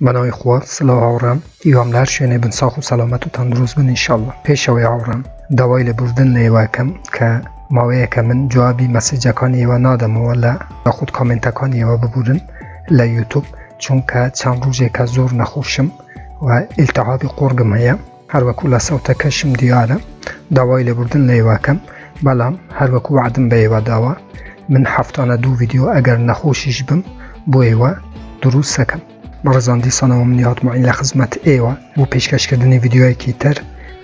بەناوی خوا سڵاو هاوڕێم هیواملار شوێنێ بن ساڵ و سەلامەت و تەندروست بن ئینشاڵڵا. پێشەوەی هاوڕێم داوای لێبوردن لە ئێوەکەم کە ماوەیەکە من جوابی مەسیجەکانی ئێوە نادەمەوە لە یاخود کامنتەکانی ئێوە ببورن لە یوتوب، چونکە چەند ڕۆژێکە زۆر نەخۆشم و ئیلتیحابی قورگم هەیە، هەروەکو لە سەوتەکەشم دیارە داوای لێبوردن لە ئێوەکەم. بەڵام هەروەکو وعدم بە ئێوە داوە من هەفتانە 2 ڤیدیۆ ئەگەر نەخۆشیش بم بۆ ئێوە دروست دەکەم. بەڕێزان دیسانەوە منی هاتمەوە لە خزمەت ئێوە بۆ پێشکەشکردنی ڤیدیۆیەکی تر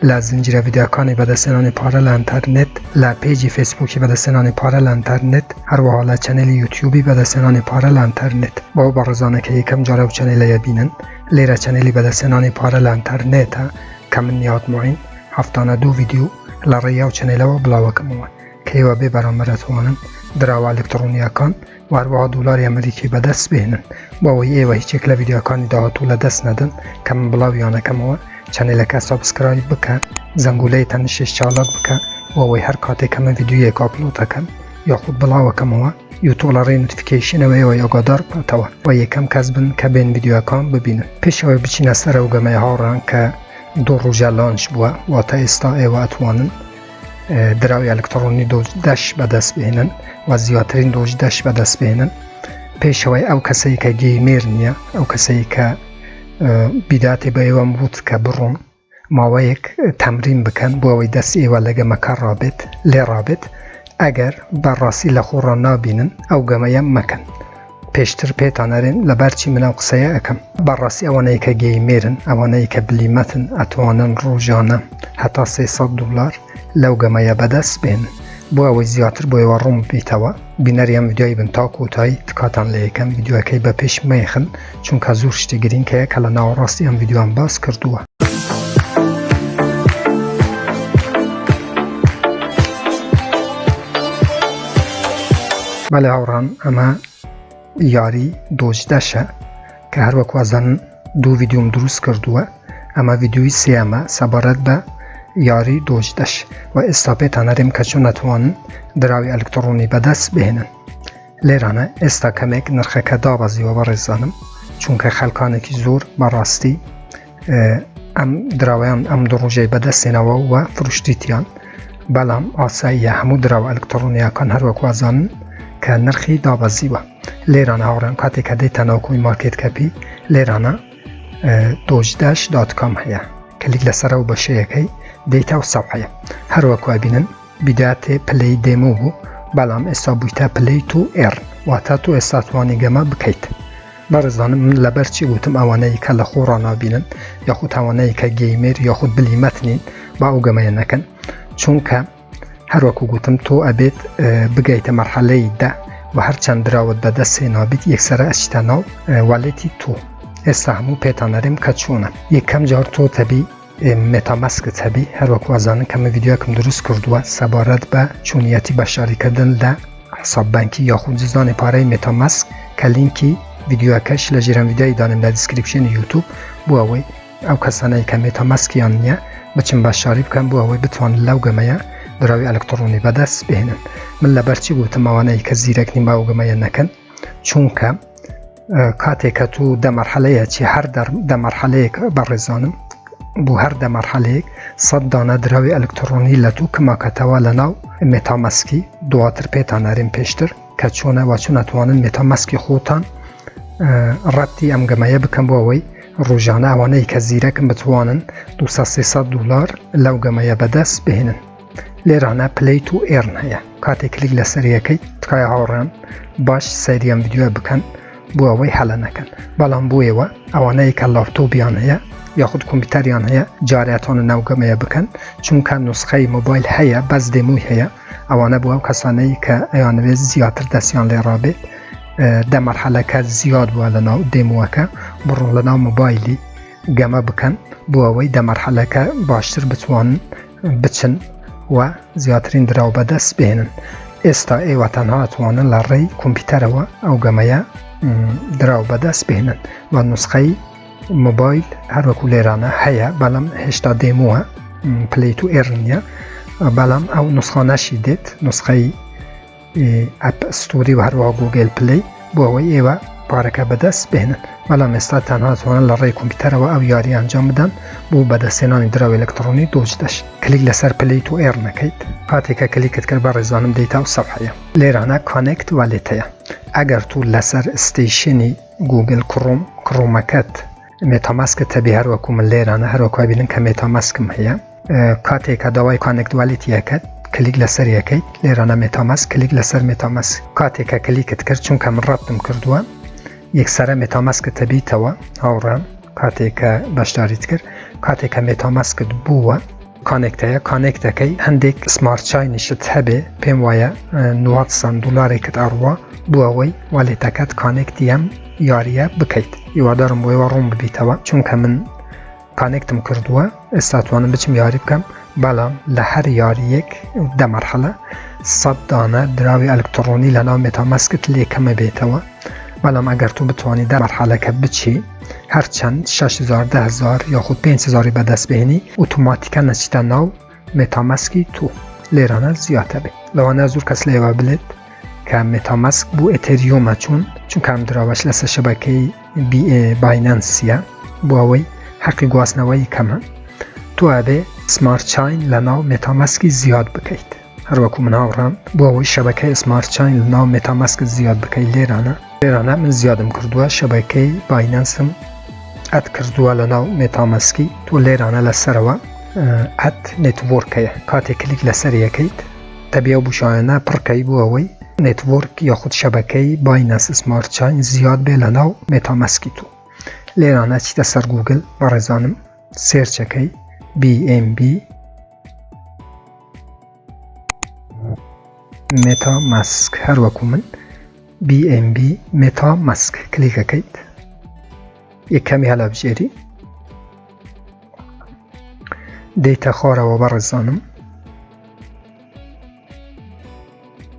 لە زنجیرە ڤیدیۆکانی بەدەستهێنانی پارە لە ئەنتەرنێت، لە پێیجی فێسبووکی بەدەستهێنانی پارە لە ئەنتەرنێت، هەروەها لە چەنێلی یوتیوبی بەدەستهێنانی پارە لە ئەنتەرنێت. بۆ بەڕێزانەکە یەکەم جارە و چەنێلەیە بینن، لێرە چەنێلی بەدەستهێنانی پارە لە ئەنتەرنێتە کە منی هاتمەوەین هەفتانە 2 ڤیدیۆ لە ڕێیا و چەنێلەوە بڵاوەکەمەوە کە ئێوە بێ بەرامبەرەتوانن دراوە ئەلکترۆنیەکان و هەروەها دۆلاری ئەمریکی بەدەست بهێنن. بۆ ئەوەی ئێوە هیچێک لە ڤیدیۆکانی داهاتوو لە دەست نەدەن کە من بڵاویانەکەمەوە، چەنێلەکە سابسکرایب بکە، زەنگولەی تەنشش چالاک بکە بۆ ئەوەی هەر کاتێک کە من ڤیدیۆیەک ئاپلۆد دەکەم یاخود بڵاوەکەمەوە یوتیوب لە ڕێی نوتیفیکیشنەوە ئێوە ئاگادار بکاتەوە و یەکەم کەس بن کە بێن ڤیدیۆکان ببینن. پێشەوەی بچینە سەر ئەو گەمەی هاوڕان کە 2 ڕۆژە لانچ بووە، واتە ئێستا ئێوە ئەتوانن دراوی ئەلکترۆنی دۆجدەش بەدەست بهێنن و زیاترین دۆجدەش بەدەست بهێنن. پێشەوەی ئەو کەسەی کە گەیمێر نییە، ئەو کەسەی کە بیداتێ بە ئێوەم بوت کە بڕۆن ماوەیەک تەمرین بکەن بۆ ئەوەی دەست ئێوە لە گەمەکە ڕابێت لێ ڕابێت. ئەگەر بەڕاستی لە خۆڕان نابینن ئەو گەمەیە مەکەن. پێشتر پێتانەرێن لەبەرچی من ئەو قسەیە ئەەکەم. بەڕاستی ئەوانەی کە گەیمێرن، ئەوانەی کە بلیمەتن، ئەتوانن ڕۆژانە هەتا $300 لەو گەمەیە بەدەست بێنن. بۆ ئەوەی زیاتر بۆ ئێوە ڕوون بیتەوە بینەریان ڤیدیۆی بن تا کۆتایی تکاتان لە یەکەم ڤیدیۆەکەی بە پێش مەیخن، چونکە زۆر شتی گرینگەیە کە لە ناوەڕاستی ئەم ڤیدیۆیان باس کردووە. بەڵێ هاوڕان، ئەمە یاری دۆج دەشە کە هەروەکو ئەزانن 2 ڤیدیۆم دروست کردووە. ئەمە ڤیدیۆی سێەمە سەبارەت بە یاری دۆج دەش و ئێستا پێتانەرێم کە چۆن ئەتوانن دراوی ئەلکترۆنی بەدەست بهێنن. لێرانە ئێستا کەمێک نرخەکە دابەزیوە بەڕێزانم، چونکە خەڵکانێکی زۆر بەڕاستی ئەم دراوەیان ئەم 2 ڕۆژەی بەدەستێنەوە و فروشتیتیان. بەڵام ئاساییە هەموو دراوە ئەلکترۆنیەکان هەروەکو ئەزانن کە نرخی دابەزیوە. لێرانە هاوڕێن کاتێک کە دەیتە ناوکۆی مارکێت کەپی لێرانە dogedash.com هەیە، کلیک لەسەر ئەو بەشەیەکەی دەیتە و سەفحەیە. هەروەکو ئەبینن بیداتێ پلەی دێمۆ بوو، بەڵام ئێستا بوویتە پلەی تو ئێڕ، واتە تو ئێستا توانی گەمە بکەیت. بەڕێزانم من لەبەرچی وتم ئەوانەی کە لە خۆڕان نابینن یاخود ئەوانەی کە گەیمێر یاخود بلیمەت نین با ئەو گەمەیە نەکەن، چونکە هەروەکو گوتم تۆ ئەبێت بگەیتە مەرحەلەی دە و هەرچەند دراوت بەدەست هێنابیت یەکسەرە ئەچتە ناو والێتی تۆ. ئێستا هەموو پێتانەرێم کە چۆنە. یەکەم جار تۆ تەبی مێتامەسکت هەبی، هەروەکو ئەزانن کە من ڤیدیۆکەم دروست کردووە سەبارەت بە چۆنیەتی بەشاریکردن لە حساب بانکی یاخود جزدانی پارەی مێتامەسک کە لینکی ڤیدیۆکەش لە ژێرم ڤیدیۆی دانم لە دیسکریپشنی یوتیوب بۆ ئەوەی ئەو کەسانەی کە مێتامەسکیان نییە بچن بەشاری بکەن بۆ ئەوەی بتوانن لەو گەمەیە دراوی ئەلکترۆنی بەدەست بهێنن. من لەبەرچی گوتم ئەوانەی کە زیرەک نین با ئەو گەمەیە نەکەن، چونکە کاتێک کە تو دەمەرحەلەیەکی هەر دەمەرحەلەیەک بەڕێزانم بۆ هەر دەمەرحەلەیەک 100 دانە دراوی ئەلکترۆنی لە تو کماکەتەوە لە ناو مێتامەسکی. دواتر پێتانەرێن پێشتر کە چۆنە و چۆن ئەتوانن مێتامەسکی خۆتان ڕەتی ئەم گەمەیە بکەن بۆ ئەوەی ڕۆژانە ئەوانەی کە زیرەکن بتوانن $200-300 لەو گەمەیە بەدەست بهێنن. لێرانە پلەی تو ئێرن هەیە، کاتێک کلیک لە سەریەکەی تکایە هاوڕێن باش سەریان ڤیدیۆ بکەن بۆ ئەوەی هەلە نەکەن. بەڵام بۆ ئێوە ئەوانەی کە لاپتۆپیان هەیە یاخود کۆمپیوتەریان هەیە جارێتوانن ناو گەمەیە بکەن، چونکە نوسخەی مۆبایل هەیە بەس دێموی هەیە. ئەوانە بۆ ئەو کەسانەی کە ئەیانوێت زیاتر دەستیان لێ ڕابێت دەمەرحەلەکە زیاد بووە لە ناو دێموەکە بڕۆن لە ناو مۆبایلی گەمە بکەن بۆ ئەوەی دەمەرحەلەکە باشتر بتوانن بچن و زیاترین دراو بەدەست بهێنن. ئێستا ئێوە تەنها ئەتوانن لە ڕێی کۆمپیوتەرەوە ئەو گەمەیە دراو بەدەست بهێنن و نوسخەی مۆبایل هەروەکو لێرانە هەیە، بەڵام هێشتا دێمووە پلەی تو ئێڕ نییە. بەڵام ئەو نوسخانەشی دێت، نوسخەی ئەپ ستۆری و هەروەها گوگل پلەی، بۆ ئەوەی ئێوە پارەکە بەدەست بهێنن. بەڵام ئێستا تەنها دەتوانن لە ڕێی کۆمپیوتەرەوە ئەو یاری ئەنجام بدەن بۆ بەدەستهێنانی دراوی ئەلکترۆنی دۆجدەش. کلیک لەسەر پلەی تو ئێر نەکەیت. کاتێکە کلیکت کرد بە ڕێزانم دەیتا و سەفحەیە. لێرانە کانێکت والێتەیە. ئەگەر تو لەسەر ستیشنی گوگل کڕۆمەکەت مێتاماسکت هەبێ هەروەکو من لێرانە هەروەکو بینن کە مێتاماسکم هەیە. کاتێکە داوای کانێکت والیتیەکەت کلیک لەسەر یەکەیت لێرانە مێتاماسک کلیک لەسەر مێتاماسک. کاتێکە کلیکت کرد چونکە من ڕابتم کردووە یەکسەرە مێتاماسکت هەبیتەوە هاوڕێیان کاتێکە بەشداریت کرد کاتێکە مێتاماسکت بووە کانێکتەیە کانێکتەکەی هەندێک سمارت چاینیشت هەبێ پێم وایە 90 دلارێکت ئەڕوە بۆ ئەوەی والێتەکەت کانێکتی ئەم یاریە بکەیت. هیوادارم بۆیەوە ڕوون ببیتەوە چونکە من کانێکتم کردووە ئێستا توانم بچم یاری بکەم. بەڵام لە هەر یاریەک دە مەرحەلە 100 دانە دراوی ئەلکترۆنی لەناو مێتاماسکت لێکەمە بێتەوە. بەڵام ئەگەر تو بتوانی دە مەرحەلەکە بچی هەرچەند 6000 10,000 یاخود 5,000 بەدەست بهێنی ئۆتۆماتیکە نەچیتە ناو مێتاماسکی تو لێرانە زیاتر بێت. لەوانە زۆر کەس لێوە بڵێت کە مێتاماسک بۆ ئێتریۆمە چونکە ئەم دراوەش لەسەر شەبەکەی باینەنسیە بۆ ئەوەی حەقی گواستنەوەی کەمە تو ئەبێ سمارت چاین لە ناو مێتاماسکی زیاد بکەیت. هەروەکو من هاوڕام بۆ ئەوەی شەبەکەی سمارت چاین لە ناو مێتاماسکت زیاد بکەیت لێرانە من زیادم کردووە شەبەکەی باینەنسم ئەد کردووە لە ناو مێتاماسکی تۆ لێرانە لەسەرەوە ئەد نێتوۆرکەیە کاتێک کلیک لەسەر یەکەیت تەبیە بوشایەنە پڕکەی بۆ ئەوەی نێتوۆرک یاخود شەبەکەی باینەنس سمارت چاین زیاد بێ لە ناو مێتاماسکی تو. لێرانە چیتە سەر گوگل بە ڕێزانم سێرچەکەی BNB مێتاماسک هەروەکو من BNB مێتاماسک کلیکەکەیت یەکەمی هەلا بژێری دەیتە خوارەوە بە ڕێزانم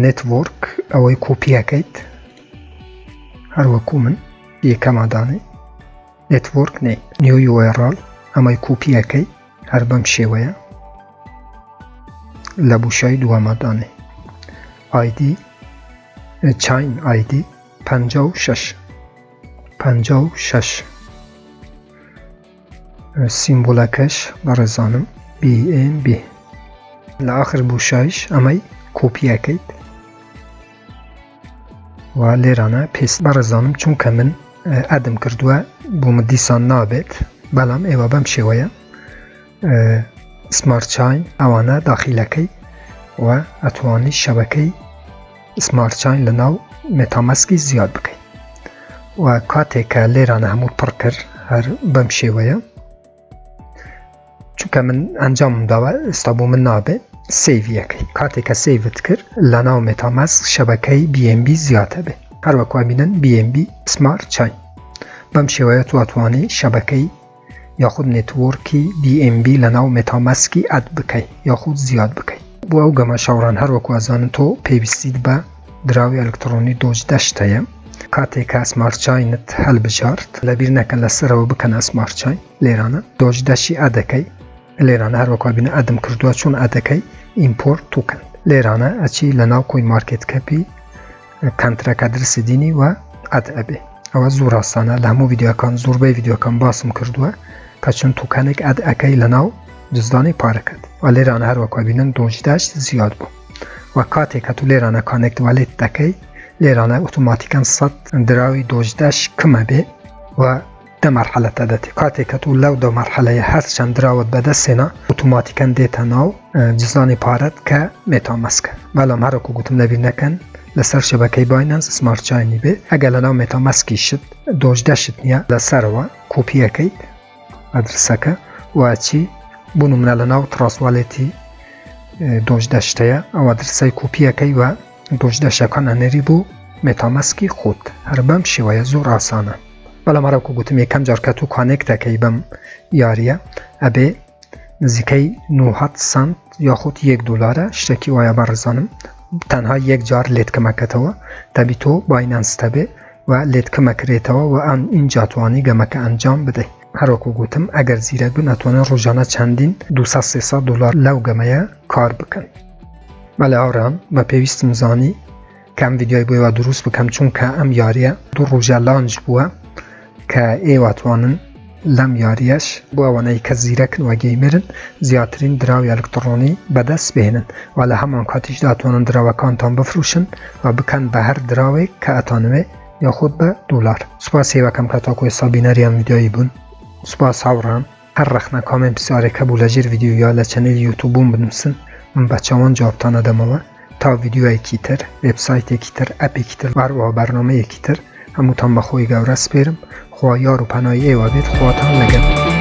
نێتوۆرک ئەوەی کۆپیەکەیت هەروەکو من یەکەمادانێ نێتوۆرک نێ نیو URL ئەمەی کۆپیەکەی هەر بەم شێوەیە لە بوشای دووەمەدانێ ID چاین ID 56 سیمبۆلەکەش بە ڕێزانم BNB لە ئاخر بوشایش ئەمەی کۆپیەکەیت و لێرانە پێست بە ڕێزانم چونکە من ئەدم کردووە بۆمە دیسان نابێت بەڵام ئێوە بەم شێوەیە سمارت چاین ئەوانە داخیلەکەی و ئەتوانی شەبەکەی سمارت چاین لە ناو مێتاماسکی زیاد بکەیت و کاتێکە لێرانە هەموو پڕ کرد هەر بەم شێوەیە چونکە من ئەنجامم داوە ئێستا بۆ من نابێت سیڤیەکەی کاتێکە سیڤت کرد لە ناو مێتاماسک شەبەکەی BNB زیاتە بێت هەروەکو بینن BNB سمارت چاین بەم شێوەیە تو ئەتوانی شەبەکەی یاخود نێتوۆرکی BNB لە ناو مێتاماسکی ئەد بکەیت یاخود زیاد بکەیت. بۆ ئەو گەمە شاوڕان هەروەکو ئەزانن تۆ پێویستیت بە دراوی ئەلکترۆنی دۆجدەش هەیە کاتێکە سمارت چاینت هەڵبژارت لەبیر نەکەن لەسەرەوە بکەنە سمارت چاین لێرانە دۆجدەشی ئەدەکەی لێرانە هەروەکو بینە ئەدم کردووە چون ئەدەکەی ئیمپۆرت توکەن لێرانە ئەچی لە ناو کۆین مارکێت کەپی کانترەکە درسی دینی و ئەد ئەبێ ئەوە زۆر ئاسانە لە هەموو ڤیدیۆکان زۆربەی ڤیدیۆکان باسم کردووە کە چون توکانێک ئەد ئەەکەی لە ناو جزدانی پارەکەت و لێرانە هەروەکو بینن دۆجدەش زیاد بوو و کاتێکە تو لێرانە کانێکت والێت دەکەی لێرانە ئۆتۆماتیکەن 100 دراوی دۆجدەش کمە بێ و دە مەرحەلەتە دەتێ کاتێکە تو لەو دە مەرحەلەیە هەرچەند دراوت بەدەستێنە ئۆتۆماتیکەن دێتە ناو جزدانی پارەت کە مێتاماسکە بەڵام هەروەکو گوتم لەبیر نەکەن لەسەر شەبەکەی باینەنس سمارت چاینی بێ ئەگەر لە ناو مێتاماسکی شت دۆجدەشت نییە لەسەرەوە کۆپیەکەیت ئەدرسەکە واچی بۆ نمونە لە ناو تراسوالێتی دۆجدەشتەیە ئەوە درسەی کۆپیەکەی و دۆجدەشەکان ئەنێری بۆ مێتاماسکی خۆت هەر بەم شێوەیە زۆر ئاسانە بەڵام هەروەکو گوتم یەکەم جار کە تو کانێکتەکەی بەم یاریە ئەبێ نزیکەی 900 سنت یاخود 1 دلارە شتێکی وایە بەڕێزانم تەنها یەک جار لێتکەمەکەتەوە دەبی تۆ باینەنستە بێ و لێتکەمەکرێتەوە و ئینجا توانی گەمەکە ئەنجام بدەیت هەروەکو گوتم ئەگەر زیرەک بن ئەتوانن ڕۆژانە چەندین 200-300 دلار لەو گەمەیە کار بکەن. بەڵێ ئاڕام بە پێویستم زانی کەم ڤیدیۆی بۆیەوە دروست بکەم چونکە ئەم یاریە 2 ڕۆژە لانج بووە کە ئێوە توانن لەم یاریەش بۆ ئەوانەی کە زیرەکن و گەیمرن زیاترین دراوی ئەلکترۆنی بەدەست بهێنن و لە هەمان کاتیشدا توانن دراوەکانتان بفروشن و بکەن بە هەر دراوێک کە ئەتانوێ یاخود بە دولار. سوپاس هێوەکەم کە تاکو ئێستا بینەریان ڤیدیۆیی بوون. سوپاس هاوڕێیان. هەر ڕەخنە کامنت پرسیارێک هەبوو لەژێر ڤیدیۆ یا لە چەنێلی یوتیوبوم بنووسن، من بە چاوان جوابتان ئەدەمەوە تا ڤیدیۆیەکی تر، وێبسایتێکی تر، ئەپێکی تر، هەروەها بەرنامەیەکی تر هەمووتان بەخۆی گەورە سپێرم. خوا یار و پەنای ئێوە بێت. خواتان لەگەڵ.